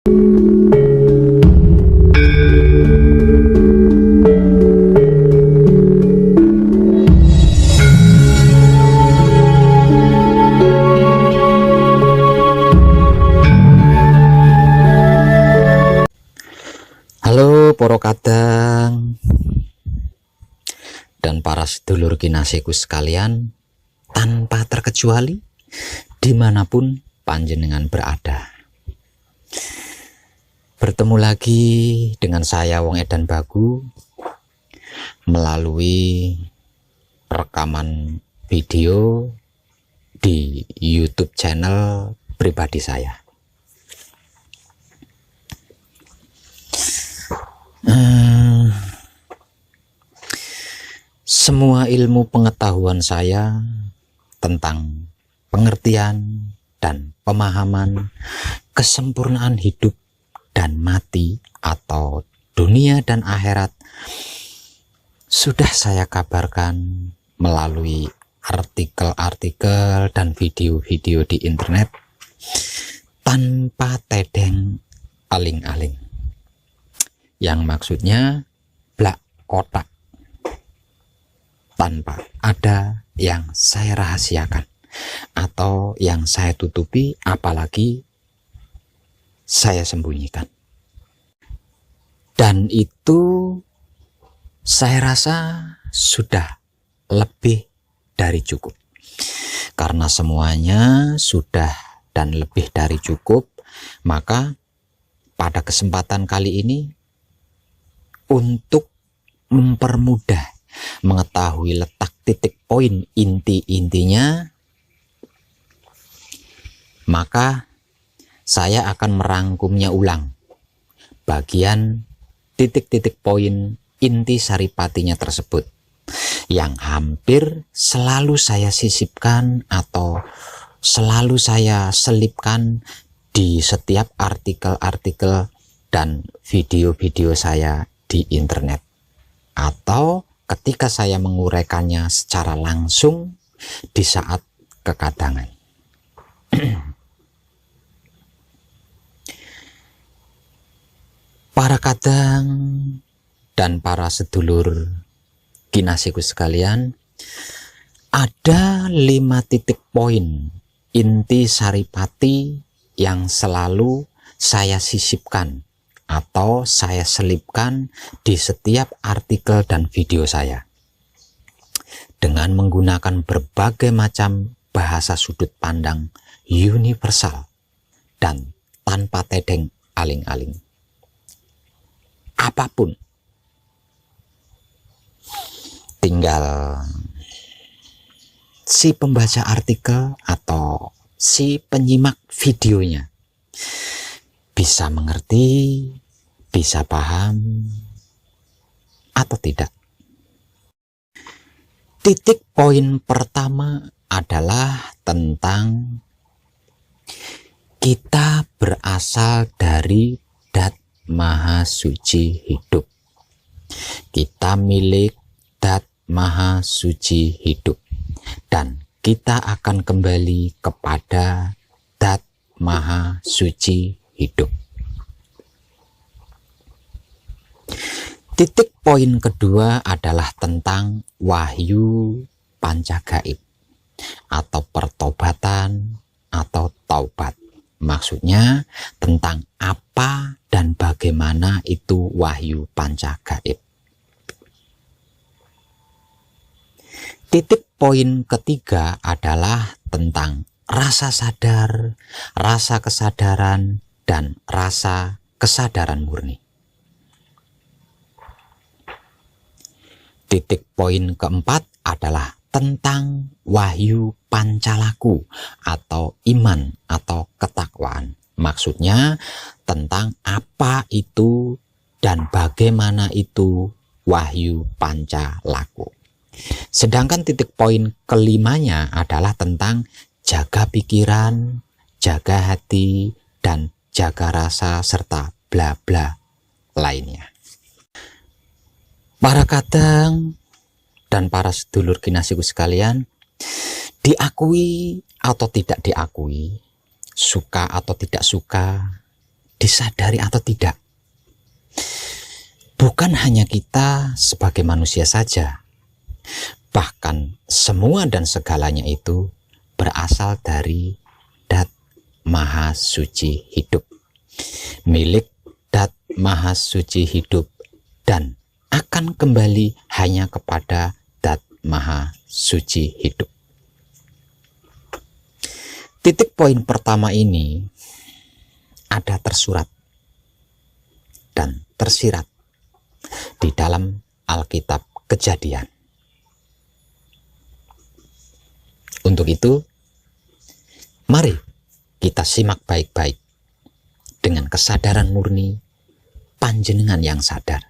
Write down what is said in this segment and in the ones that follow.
Halo poro kadang dan para sedulur kinasiku sekalian, tanpa terkecuali dimanapun panjenengan berada. Bertemu lagi dengan saya Wong Edan Bagu melalui rekaman video di YouTube channel pribadi saya. Semua ilmu pengetahuan saya tentang pengertian dan pemahaman kesempurnaan hidup dan mati atau dunia dan akhirat sudah saya kabarkan melalui artikel-artikel dan video-video di internet tanpa tedeng aling-aling, yang maksudnya blak kotak, tanpa ada yang saya rahasiakan atau yang saya tutupi, apalagi saya sembunyikan. Dan itu saya rasa sudah lebih dari cukup, karena semuanya sudah dan lebih dari cukup. Maka pada kesempatan kali ini, untuk mempermudah mengetahui letak titik poin inti-intinya, maka saya akan merangkumnya ulang bagian titik-titik poin inti saripatinya tersebut, yang hampir selalu saya sisipkan atau selalu saya selipkan di setiap artikel-artikel dan video-video saya di internet, atau ketika saya menguraikannya secara langsung di saat kekadangan. Para kadang dan para sedulur kinasiku sekalian, ada 5 titik poin inti saripati yang selalu saya sisipkan atau saya selipkan di setiap artikel dan video saya, dengan menggunakan berbagai macam bahasa sudut pandang universal dan tanpa tedeng aling-aling. Apapun, tinggal si pembaca artikel atau si penyimak videonya bisa mengerti, bisa paham atau tidak. Titik poin pertama adalah tentang kita berasal dari Dat Maha Suci Hidup. Kita milik Dat Maha Suci Hidup, dan kita akan kembali kepada Dat Maha Suci Hidup. Titik poin kedua adalah tentang wahyu pancagaib atau pertobatan atau taubat. Maksudnya tentang apa dan bagaimana itu wahyu pancagaib. Titik poin ketiga adalah tentang rasa sadar, rasa kesadaran, dan rasa kesadaran murni. Titik poin keempat adalah tentang wahyu pancalaku atau iman atau ketakwaan. Maksudnya tentang apa itu dan bagaimana itu wahyu pancalaku. Sedangkan titik poin kelimanya adalah tentang jaga pikiran, jaga hati, dan jaga rasa, serta bla bla lainnya. Para kadang dan para sedulur kinasiku sekalian, diakui atau tidak diakui, suka atau tidak suka, disadari atau tidak. Bukan hanya kita sebagai manusia saja, bahkan semua dan segalanya itu berasal dari Dat Maha Suci Hidup, milik Dat Maha Suci Hidup, dan akan kembali hanya kepada Dat Maha Suci Hidup. Titik poin pertama ini ada tersurat dan tersirat di dalam Alkitab Kejadian. Untuk itu, mari kita simak baik-baik dengan kesadaran murni panjenengan yang sadar.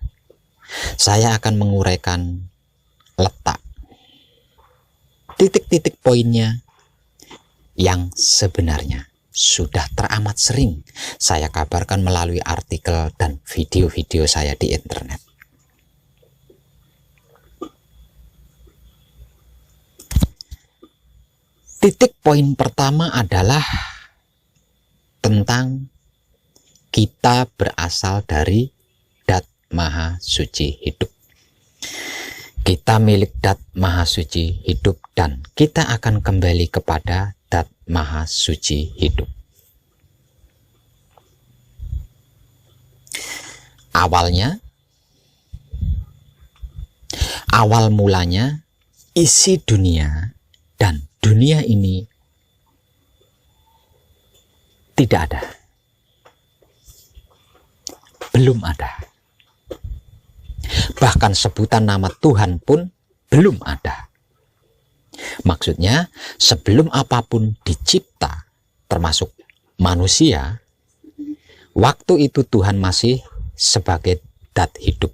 Saya akan menguraikan letak titik-titik poinnya yang sebenarnya sudah teramat sering saya kabarkan melalui artikel dan video-video saya di internet. Titik poin pertama adalah tentang kita berasal dari Dat Maha Suci Hidup. Kita milik Dat Maha Suci Hidup dan kita akan kembali kepada Dat Maha Suci Hidup. Awal mulanya isi dunia dan dunia ini tidak ada. Belum ada. Bahkan sebutan nama Tuhan pun belum ada. Maksudnya, sebelum apapun dicipta, termasuk manusia, waktu itu Tuhan masih sebagai Dat Hidup.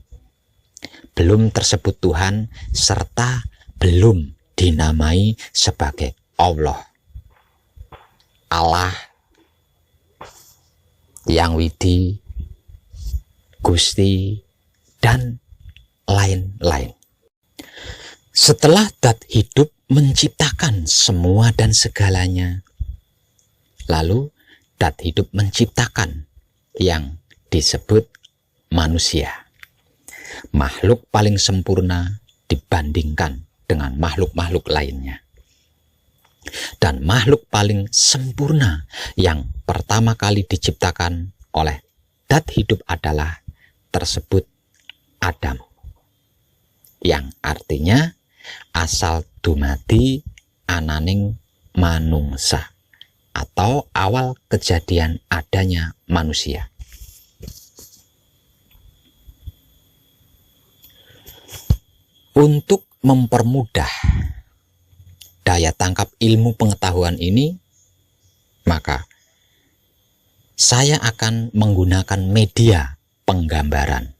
Belum tersebut Tuhan, serta belum dinamai sebagai Allah. Allah, Yang Widi, Gusti, dan lain-lain. Setelah Dat Hidup menciptakan semua dan segalanya, lalu Dat Hidup menciptakan yang disebut manusia, makhluk paling sempurna dibandingkan dengan makhluk-makhluk lainnya. Dan makhluk paling sempurna yang pertama kali diciptakan oleh Dat Hidup adalah tersebut Adam, yang artinya asal dumadi ananing manungsa, atau awal kejadian adanya manusia. Untuk mempermudah daya tangkap ilmu pengetahuan ini, maka saya akan menggunakan media penggambaran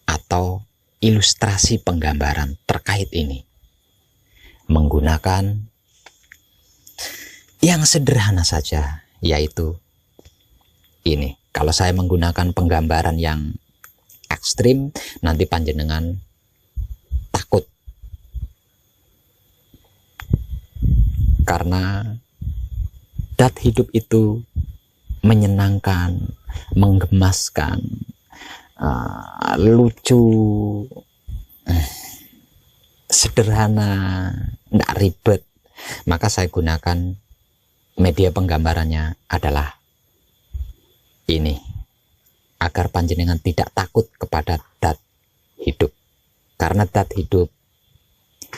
atau ilustrasi penggambaran terkait ini, menggunakan yang sederhana saja, yaitu ini. Kalau saya menggunakan penggambaran yang ekstrim, nanti panjenengan takut, karena Dat Hidup itu menyenangkan, menggemaskan, lucu, sederhana, tidak ribet. Maka saya gunakan media penggambarannya adalah ini, agar panjenengan tidak takut kepada Dat Hidup. Karena Dat Hidup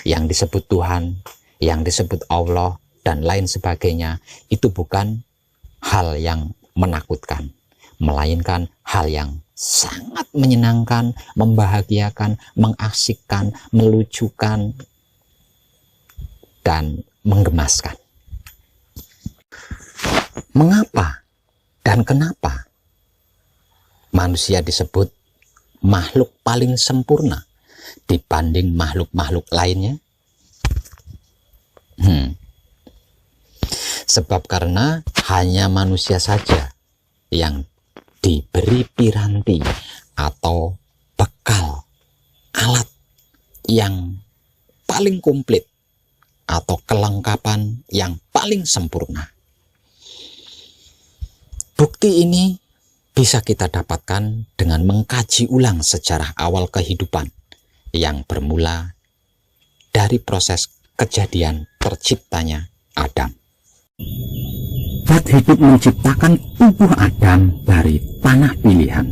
yang disebut Tuhan, yang disebut Allah, dan lain sebagainya, itu bukan hal yang menakutkan, melainkan hal yang sangat menyenangkan, membahagiakan, mengasyikkan, melucukan, dan menggemaskan. Mengapa dan kenapa manusia disebut makhluk paling sempurna dibanding makhluk-makhluk lainnya? Sebab karena hanya manusia saja yang diberi piranti atau bekal alat yang paling komplit atau kelengkapan yang paling sempurna. Bukti ini bisa kita dapatkan dengan mengkaji ulang sejarah awal kehidupan yang bermula dari proses kejadian terciptanya Adam. Zat hidup menciptakan tubuh Adam dari tanah pilihan.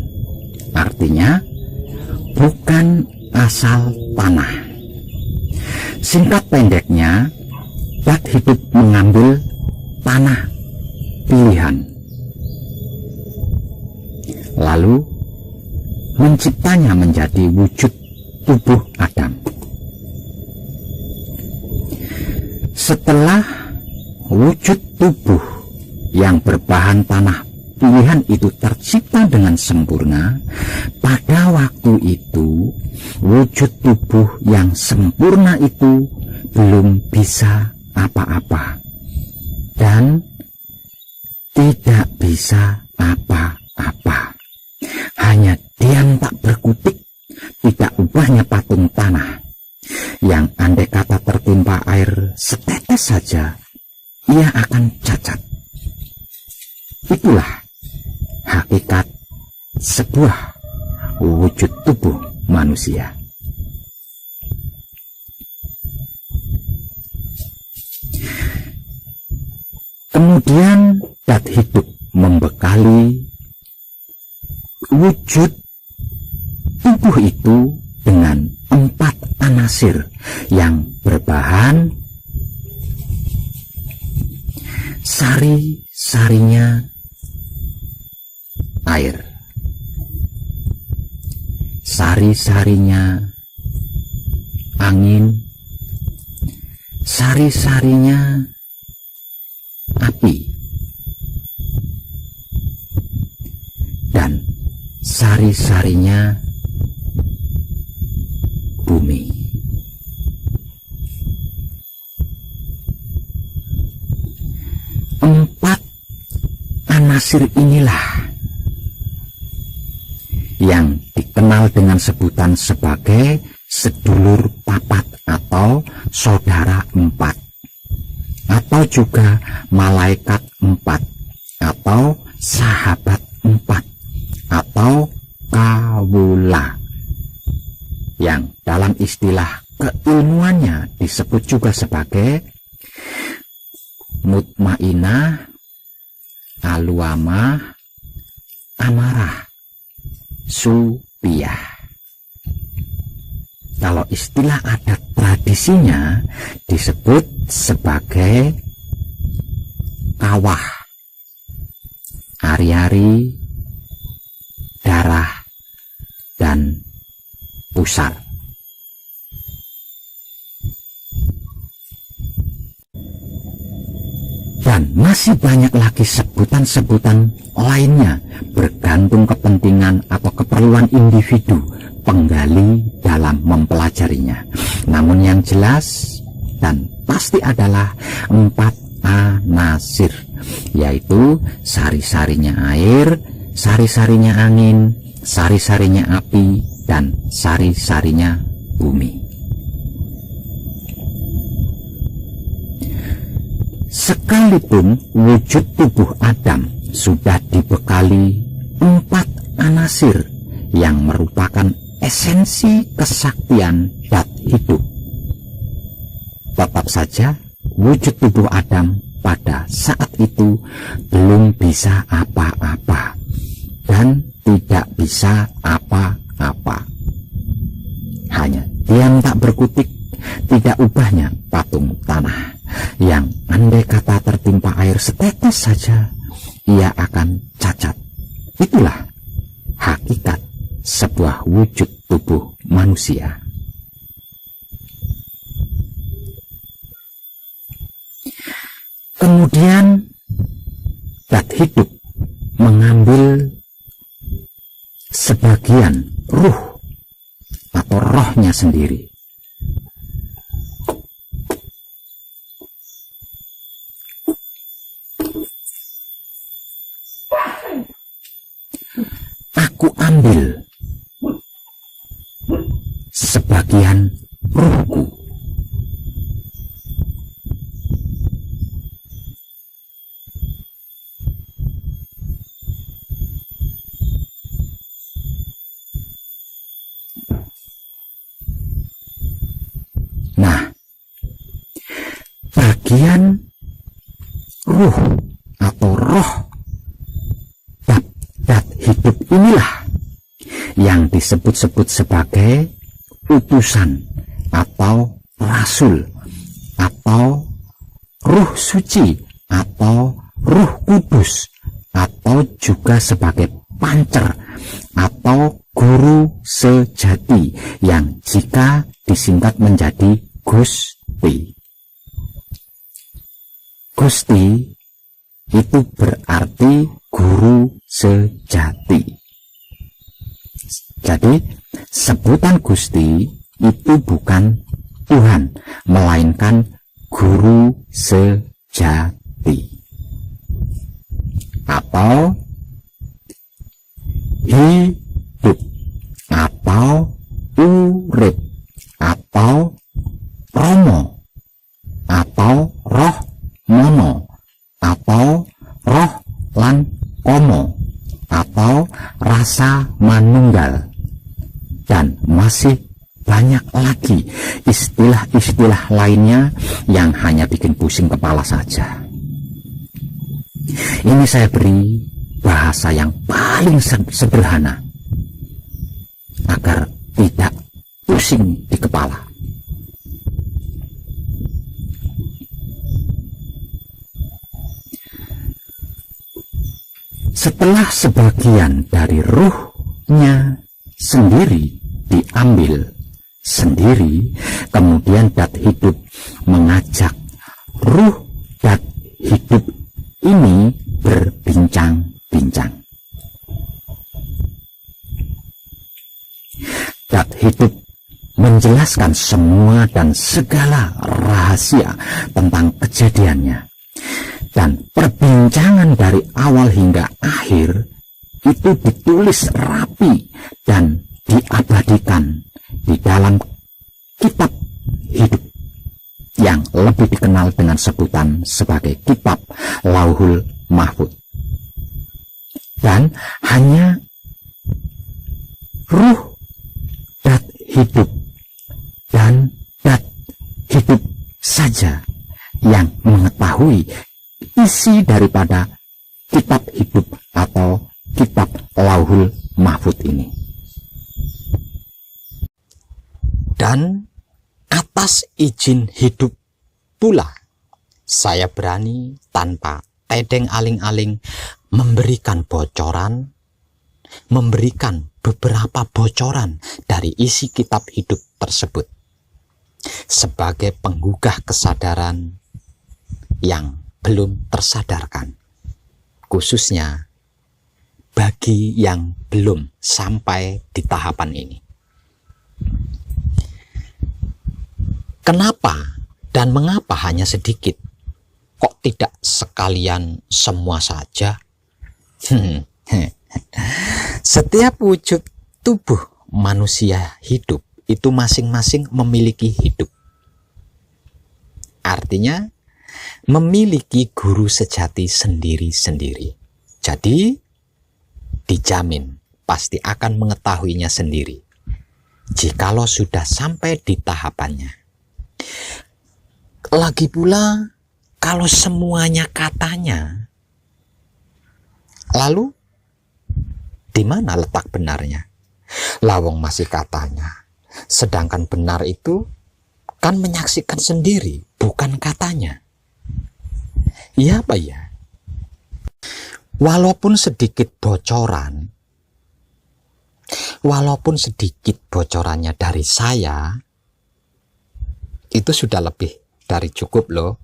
Artinya, bukan asal tanah. Singkat pendeknya, zat hidup mengambil tanah pilihan, lalu menciptanya menjadi wujud tubuh Adam. Setelah wujud tubuh yang berbahan tanah pilihan itu tercipta dengan sempurna, pada waktu itu wujud tubuh yang sempurna itu belum bisa apa-apa dan tidak bisa apa-apa, hanya diam tak berkutik, tidak ubahnya patung tanah yang andai kata tertimpa air setetes saja ia akan cacat. Itulah hakikat sebuah wujud tubuh manusia. Kemudian zat hidup membekali wujud tubuh itu dengan 4 anasir yang berbahan sari-sarinya air, sari-sarinya angin, sari-sarinya api, dan sari-sarinya bumi. Empat anasir inilah yang dikenal dengan sebutan sebagai sedulur papat atau saudara 4, atau juga malaikat 4, atau sahabat 4, atau kawula, yang dalam istilah keilmuannya disebut juga sebagai mutmainah, aluamah, amarah, supiyah. Kalau istilah adat tradisinya disebut sebagai kawah, ari-ari, darah, dan pusar. Dan masih banyak lagi sebutan-sebutan lainnya bergantung kepentingan atau keperluan individu penggali dalam mempelajarinya. Namun yang jelas dan pasti adalah 4 anasir, yaitu sari-sarinya air, sari-sarinya angin, sari-sarinya api, dan sari-sarinya bumi. Sekalipun wujud tubuh Adam sudah dibekali 4 anasir yang merupakan esensi kesaktian zat hidup, tetap saja wujud tubuh Adam pada saat itu belum bisa apa-apa dan tidak bisa apa-apa, hanya diam tak berkutik, tidak ubahnya patung tanah yang andai kata tertimpa air setetes saja ia akan cacat. Itulah hakikat sebuah wujud tubuh manusia. Kemudian zat hidup mengambil sebagian ruh atau rohnya sendiri. Aku ambil sebagian ruhku. sebagian ruh atau roh dat hidup inilah yang disebut-sebut sebagai utusan atau rasul atau ruh suci atau ruh kudus atau juga sebagai pancer atau guru sejati yang jika disingkat menjadi Gusti. Gusti itu berarti guru sejati. Jadi sebutan Gusti itu bukan Tuhan, melainkan guru sejati atau hidup atau urip atau romo atau roh mono atau roh lan komo atau rasa manunggal, dan masih banyak lagi istilah-istilah lainnya yang hanya bikin pusing kepala saja. Ini saya beri bahasa yang paling sederhana agar tidak pusing di kepala. Setelah sebagian dari ruhnya sendiri diambil sendiri, kemudian dat hidup mengajak ruh dat hidup ini berbincang-bincang. Dat hidup menjelaskan semua dan segala rahasia tentang kejadiannya. Dan perbincangan dari awal hingga akhir itu ditulis rapi dan diabadikan di dalam kitab hidup yang lebih dikenal dengan sebutan sebagai kitab Lauhul Mahfuz. Dan hanya ruh dat hidup dan dat hidup saja yang mengetahui isi daripada kitab hidup atau kitab Lauhul Mahfuz ini. Dan atas izin hidup pula saya berani tanpa tedeng aling-aling memberikan beberapa bocoran dari isi kitab hidup tersebut sebagai penggugah kesadaran yang belum tersadarkan, khususnya bagi yang belum sampai di tahapan ini. Kenapa dan mengapa hanya sedikit? Kok tidak sekalian semua saja? Setiap wujud tubuh manusia hidup itu masing-masing memiliki hidup. Artinya memiliki guru sejati sendiri-sendiri. Jadi dijamin pasti akan mengetahuinya sendiri jikalau sudah sampai di tahapannya. Lagi pula kalau semuanya katanya, lalu di mana letak benarnya? Lawong masih katanya, sedangkan benar itu kan menyaksikan sendiri, bukan katanya. Iya apa ya? Walaupun sedikit bocorannya dari saya, itu sudah lebih dari cukup loh.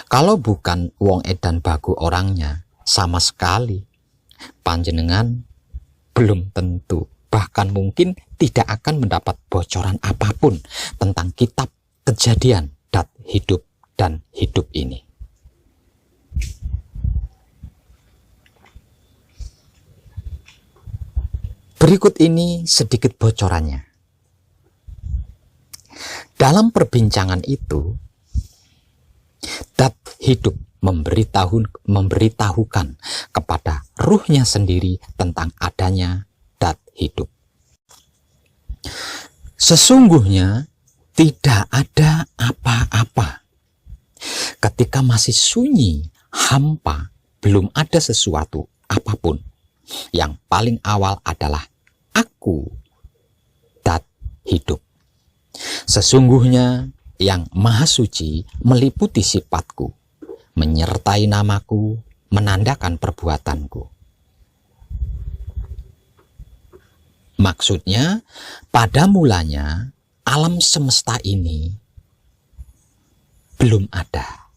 Kalau bukan wong edan bagu orangnya, sama sekali panjenengan belum tentu, bahkan mungkin tidak akan mendapat bocoran apapun tentang kitab kejadian dat hidup dan hidup ini. Berikut ini sedikit bocorannya. Dalam perbincangan itu, dat hidup memberitahukan kepada ruhnya sendiri tentang adanya dat hidup. Sesungguhnya tidak ada apa-apa Ketika masih sunyi, hampa, belum ada sesuatu apapun, yang paling awal adalah aku, dat hidup. Sesungguhnya yang maha suci meliputi sifatku, menyertai namaku, menandakan perbuatanku. Maksudnya, pada mulanya alam semesta ini belum ada.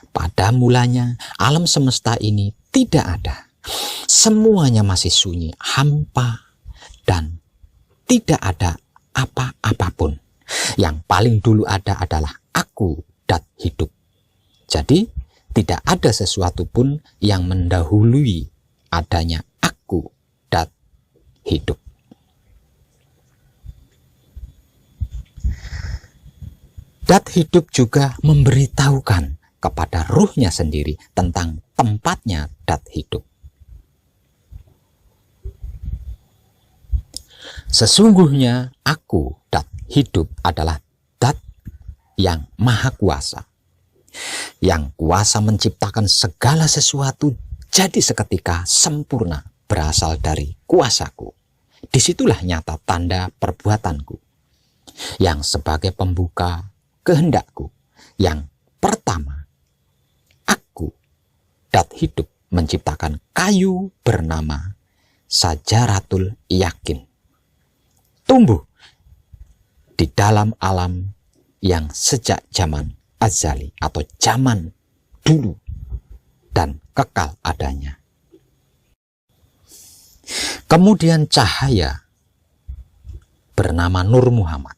Pada mulanya alam semesta ini tidak ada. Semuanya masih sunyi, hampa, dan tidak ada apa-apapun. Yang paling dulu ada adalah aku, dat hidup. Jadi tidak ada sesuatu pun yang mendahului adanya aku, dat hidup. Dat hidup juga memberitahukan kepada ruhnya sendiri tentang tempatnya dat hidup. Sesungguhnya aku, dat hidup adalah dat yang maha kuasa, yang kuasa menciptakan segala sesuatu jadi seketika sempurna berasal dari kuasaku. Disitulah nyata tanda perbuatanku, yang sebagai pembuka kehendakku. Yang pertama, aku, dat hidup, menciptakan kayu bernama Sajaratul Yakin, tumbuh di dalam alam yang sejak zaman azali atau zaman dulu dan kekal adanya. Kemudian cahaya bernama Nur Muhammad.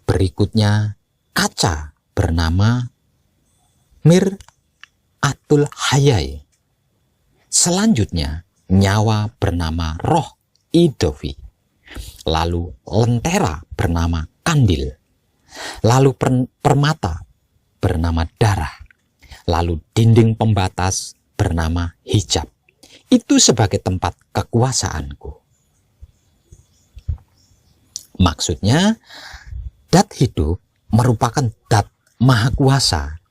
Berikutnya kaca bernama Mir'atul Hayai. Selanjutnya nyawa bernama Roh Idofi. Lalu lentera bernama Kandil. Lalu permata bernama Darah. Lalu dinding pembatas bernama Hijab. Itu sebagai tempat kekuasaanku. Maksudnya, dat hidup merupakan dat maha kuasa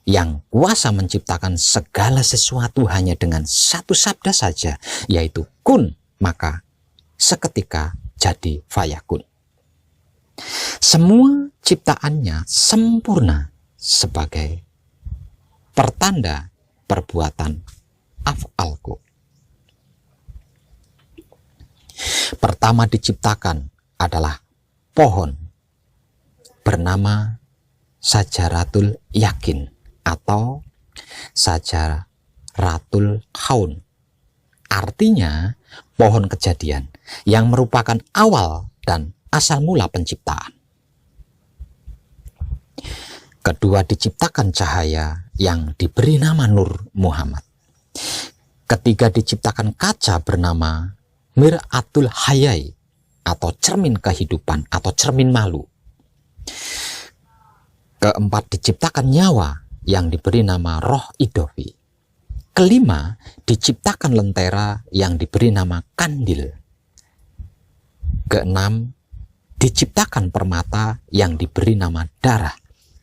yang kuasa menciptakan segala sesuatu hanya dengan satu sabda saja, yaitu kun, maka seketika jadi fayakun. Semua ciptaannya sempurna sebagai pertanda perbuatan af'alku. Pertama diciptakan adalah pohon bernama Sajaratul Yakin atau Sajaratul Kaun. Artinya pohon kejadian yang merupakan awal dan asal mula penciptaan. Kedua diciptakan cahaya yang diberi nama Nur Muhammad. Ketiga diciptakan kaca bernama Mir'atul Hayai atau cermin kehidupan atau cermin malu. Keempat diciptakan nyawa yang diberi nama Roh Idofi. Kelima diciptakan lentera yang diberi nama Kandil. Keenam diciptakan permata yang diberi nama Darah.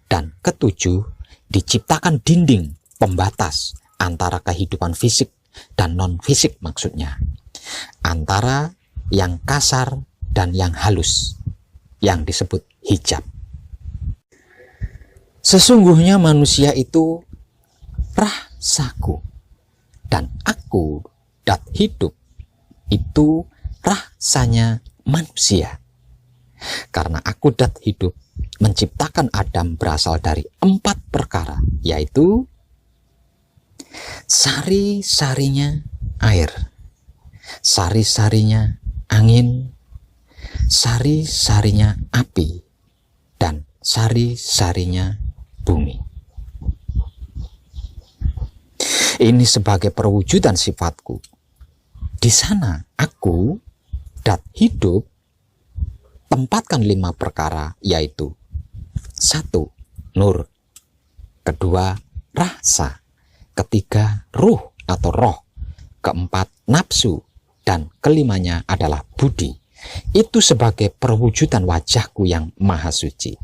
Dan ketujuh diciptakan dinding pembatas antara kehidupan fisik dan non-fisik, maksudnya antara yang kasar dan yang halus, yang disebut hijab. Sesungguhnya manusia itu rasaku, dan aku, dat hidup, itu rasanya manusia. Karena aku, dat hidup, menciptakan Adam berasal dari 4 perkara, yaitu sari-sarinya air, sari-sarinya angin, sari-sarinya api, dan sari-sarinya bumi. Ini sebagai perwujudan sifatku. Di sana aku, dat hidup, tempatkan 5 perkara, yaitu 1. Nur, kedua rasa, ketiga ruh atau roh, keempat nafsu, dan kelimanya adalah budi. Itu sebagai perwujudan wajahku yang maha suci.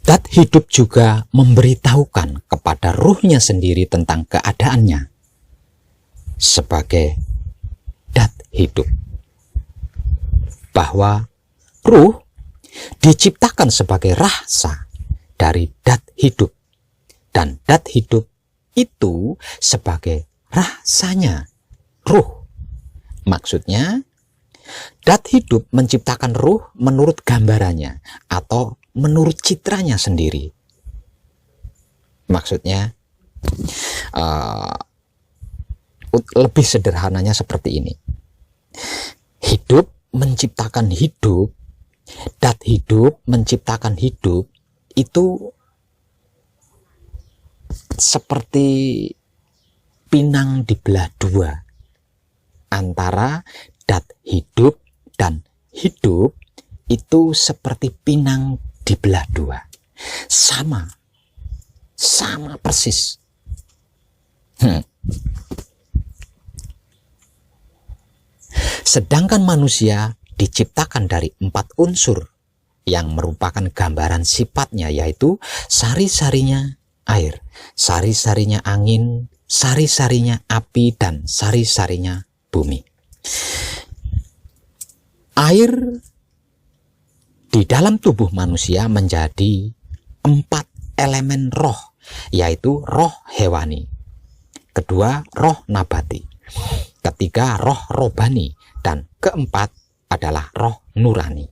Dat hidup juga memberitahukan kepada ruhnya sendiri tentang keadaannya sebagai dat hidup, bahwa ruh diciptakan sebagai rasa dari dat hidup, dan dat hidup itu sebagai rasanya ruh. Maksudnya, dat hidup menciptakan ruh menurut gambarannya atau menurut citranya sendiri. Maksudnya, lebih sederhananya seperti ini. Hidup menciptakan hidup, dat hidup menciptakan hidup, itu seperti pinang dibelah dua antara dat hidup dan hidup. Itu seperti pinang dibelah dua, sama persis. Sedangkan manusia diciptakan dari 4 unsur yang merupakan gambaran sifatnya, yaitu sari-sarinya air, sari-sarinya angin, sari-sarinya api, dan sari-sarinya bumi. Air di dalam tubuh manusia menjadi 4 elemen roh, yaitu roh hewani, kedua roh nabati, ketiga roh robani, dan keempat adalah roh nurani.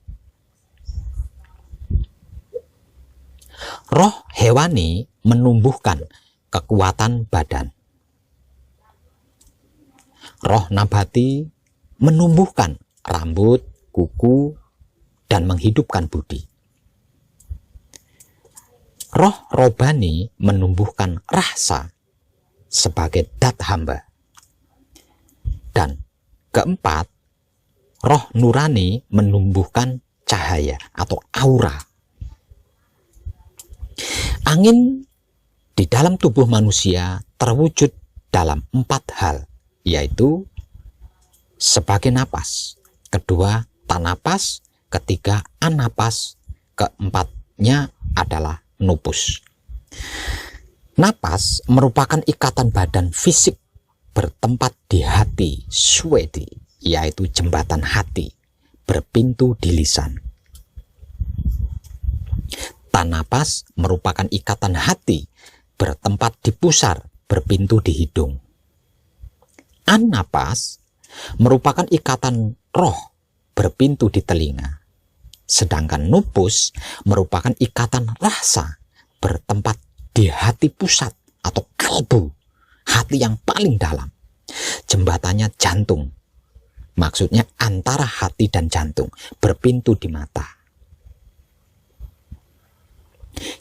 Roh hewani menumbuhkan kekuatan badan. Roh nabati menumbuhkan rambut, kuku, dan menghidupkan budi. Roh robani menumbuhkan rasa sebagai dat hamba. Dan keempat, roh nurani menumbuhkan cahaya atau aura. Angin di dalam tubuh manusia terwujud dalam 4 hal, yaitu sebagai napas, kedua tanapas, ketiga anapas, keempatnya adalah nupus. Napas merupakan ikatan badan fisik bertempat di hati, swedi, yaitu jembatan hati, berpintu di lisan. Tanapas merupakan ikatan hati bertempat di pusar, berpintu di hidung. Anapas merupakan ikatan roh berpintu di telinga. Sedangkan nupus merupakan ikatan rasa bertempat di hati pusat atau kalbu, hati yang paling dalam. Jembatannya jantung, maksudnya antara hati dan jantung, berpintu di mata.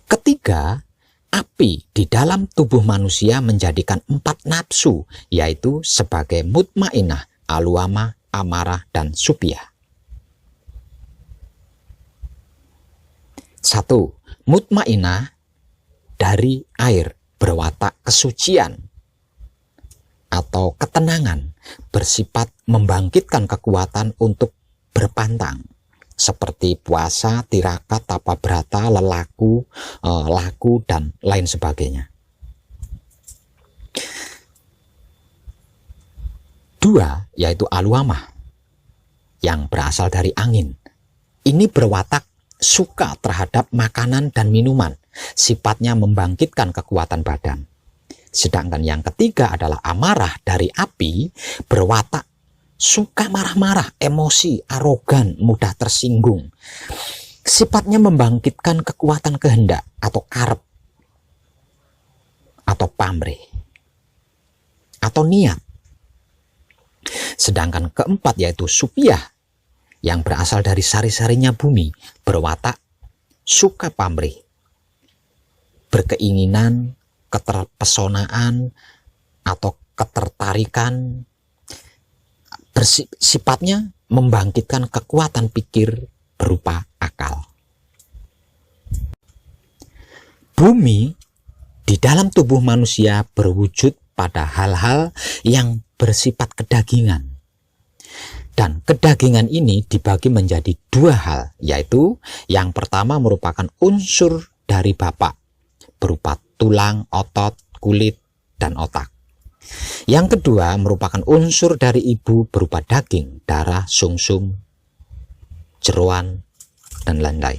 Ketiga, api di dalam tubuh manusia menjadikan 4 nafsu, yaitu sebagai mutmainah, aluama, amarah, dan supiyah. 1. Mutmainah dari air, berwatak kesucian atau ketenangan, bersifat membangkitkan kekuatan untuk berpantang, seperti puasa, tirakat, tapa brata, lelaku, laku, dan lain sebagainya. 2, yaitu aluamah, yang berasal dari angin. Ini berwatak suka terhadap makanan dan minuman, sifatnya membangkitkan kekuatan badan. Sedangkan yang ketiga adalah amarah dari api, berwatak suka marah-marah, emosi, arogan, mudah tersinggung. Sifatnya membangkitkan kekuatan kehendak atau karep, atau pamrih, atau niat. Sedangkan keempat yaitu supiyah, yang berasal dari sari-sarinya bumi, berwatak suka pamrih, berkeinginan, keterpesonaan, atau ketertarikan. Sifatnya membangkitkan kekuatan pikir berupa akal. Bumi di dalam tubuh manusia berwujud pada hal-hal yang bersifat kedagingan. Dan kedagingan ini dibagi menjadi 2 hal, yaitu yang pertama merupakan unsur dari bapak berupa tulang, otot, kulit, dan otak. Yang kedua merupakan unsur dari ibu berupa daging, darah, sumsum, jeroan, dan lain-lain.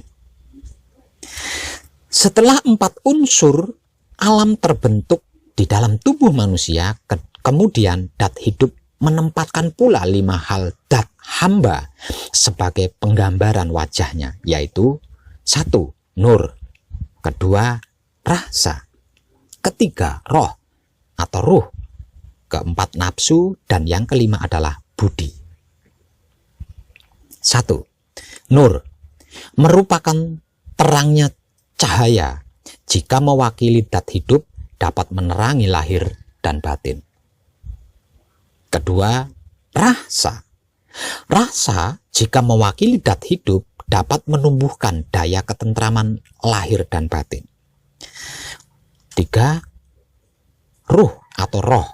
Setelah 4 unsur alam terbentuk di dalam tubuh manusia, kemudian dat hidup menempatkan pula 5 hal dat hamba sebagai penggambaran wajahnya, yaitu 1. Nur, kedua rasa, ketiga roh atau ruh, keempat nafsu, dan yang kelima adalah budi. 1. Nur merupakan terangnya cahaya, jika mewakili dat hidup dapat menerangi lahir dan batin. Kedua, rasa. Rasa jika mewakili dat hidup dapat menumbuhkan daya ketentraman lahir dan batin. 3. Ruh atau roh.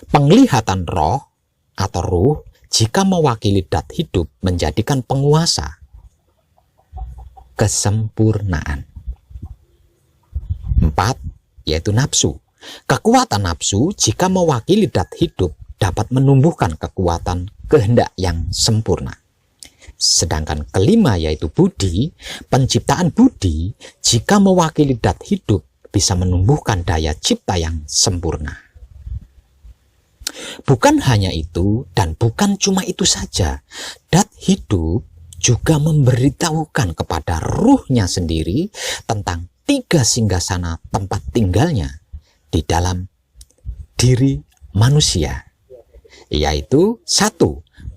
Penglihatan roh atau ruh jika mewakili dat hidup menjadikan penguasa kesempurnaan. 4. Yaitu nafsu. Kekuatan nafsu jika mewakili dat hidup dapat menumbuhkan kekuatan kehendak yang sempurna. Sedangkan kelima yaitu budi, penciptaan budi jika mewakili dat hidup bisa menumbuhkan daya cipta yang sempurna. Bukan hanya itu dan bukan cuma itu saja, dat hidup juga memberitahukan kepada ruhnya sendiri tentang 3 singgasana tempat tinggalnya di dalam diri manusia, yaitu 1.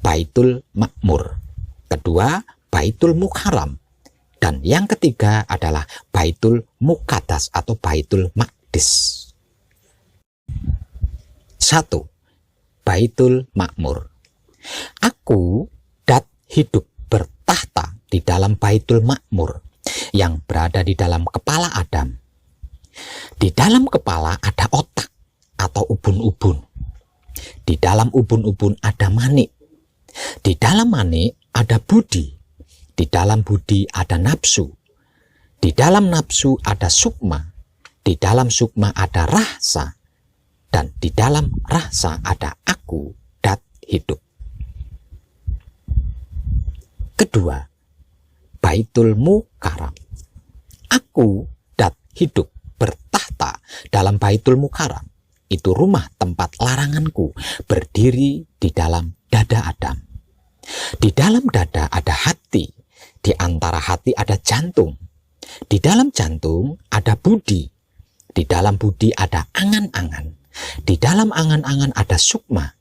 Baitul Makmur, kedua Baitul Mukarram, dan yang ketiga adalah Baitul Muqaddas atau Baitul Maqdis. 1. Baitul Makmur. Aku dat hidup bertahta di dalam Baitul Makmur yang berada di dalam kepala Adam. Di dalam kepala ada otak atau ubun-ubun. Di dalam ubun-ubun ada manik. Di dalam manik ada budi. Di dalam budi ada nafsu. Di dalam nafsu ada sukma. Di dalam sukma ada rasa. Dan di dalam rasa ada aku dat hidup. Kedua, Baitul Mukarram. Aku dat hidup bertahta dalam Baitul Mukarram. Itu rumah tempat laranganku berdiri di dalam dada Adam. Di dalam dada ada hati. Di antara hati ada jantung. Di dalam jantung ada budi. Di dalam budi ada angan-angan. Di dalam angan-angan ada sukma.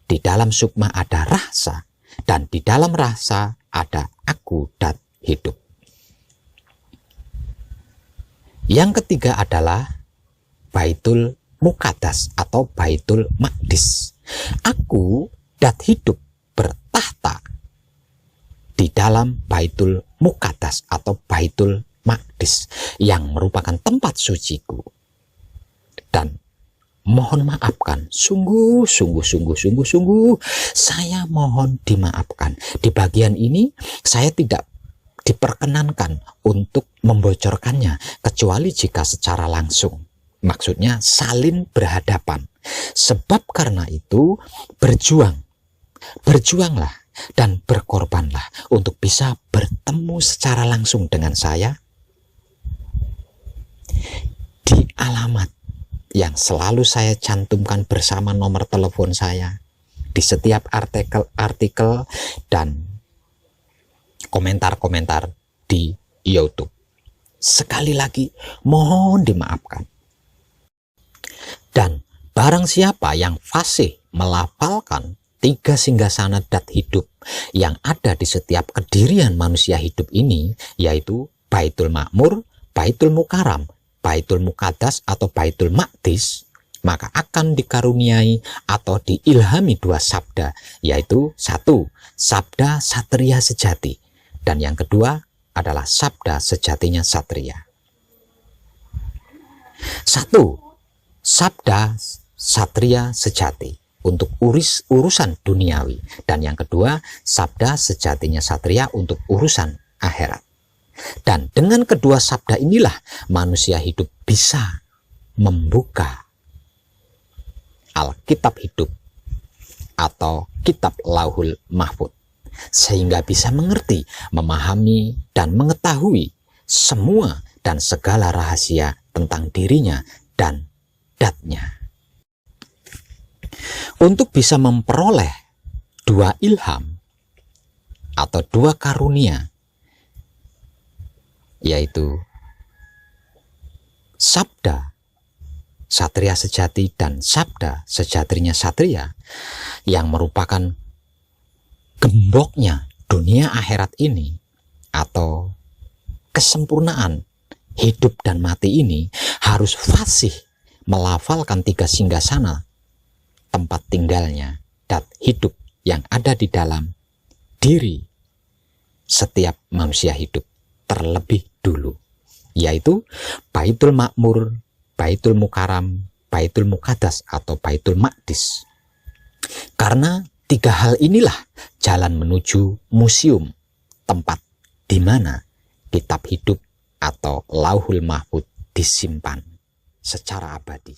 Di dalam sukma ada rasa. Dan di dalam rasa ada aku dat hidup. Yang ketiga adalah Baitul Muqaddas atau Baitul Maqdis. Aku dat hidup bertahta di dalam Baitul Muqaddas atau Baitul Maqdis yang merupakan tempat suciku. Dan mohon maafkan, sungguh saya mohon dimaafkan. Di bagian ini saya tidak diperkenankan untuk membocorkannya kecuali jika secara langsung. Maksudnya salin berhadapan. Sebab karena itu berjuanglah dan berkorbanlah untuk bisa bertemu secara langsung dengan saya di alamat yang selalu saya cantumkan bersama nomor telepon saya di setiap artikel dan komentar-komentar di YouTube. Sekali lagi, mohon dimaafkan. Dan barang siapa yang fasih melafalkan 3 singgasana dat hidup yang ada di setiap kedirian manusia hidup ini, yaitu Baitul Makmur, Baitul Mukarram, Baitul Muqaddas atau Baitul Maqdis, maka akan dikaruniai atau diilhami 2 sabda, yaitu 1. Sabda satria sejati, dan yang kedua adalah sabda sejatinya satria. 1. Sabda satria sejati untuk urusan duniawi, dan yang kedua sabda sejatinya satria untuk urusan akhirat. Dan dengan kedua sabda inilah manusia hidup bisa membuka Alkitab hidup atau kitab Lauhul Mahfuz, sehingga bisa mengerti, memahami, dan mengetahui semua dan segala rahasia tentang dirinya dan datnya. Untuk bisa memperoleh dua ilham atau dua karunia, yaitu sabda satria sejati dan sabda sejatinya satria, yang merupakan gemboknya dunia akhirat ini atau kesempurnaan hidup dan mati ini, harus fasih melafalkan 3 singgasana tempat tinggalnya dan hidup yang ada di dalam diri setiap manusia hidup terlebih dulu, yaitu Baitul Makmur, Baitul Mukarram, Baitul Muqaddas atau Baitul Maqdis. Karena 3 hal inilah jalan menuju museum, tempat di mana kitab hidup atau Lauhul Mahfuz disimpan secara abadi.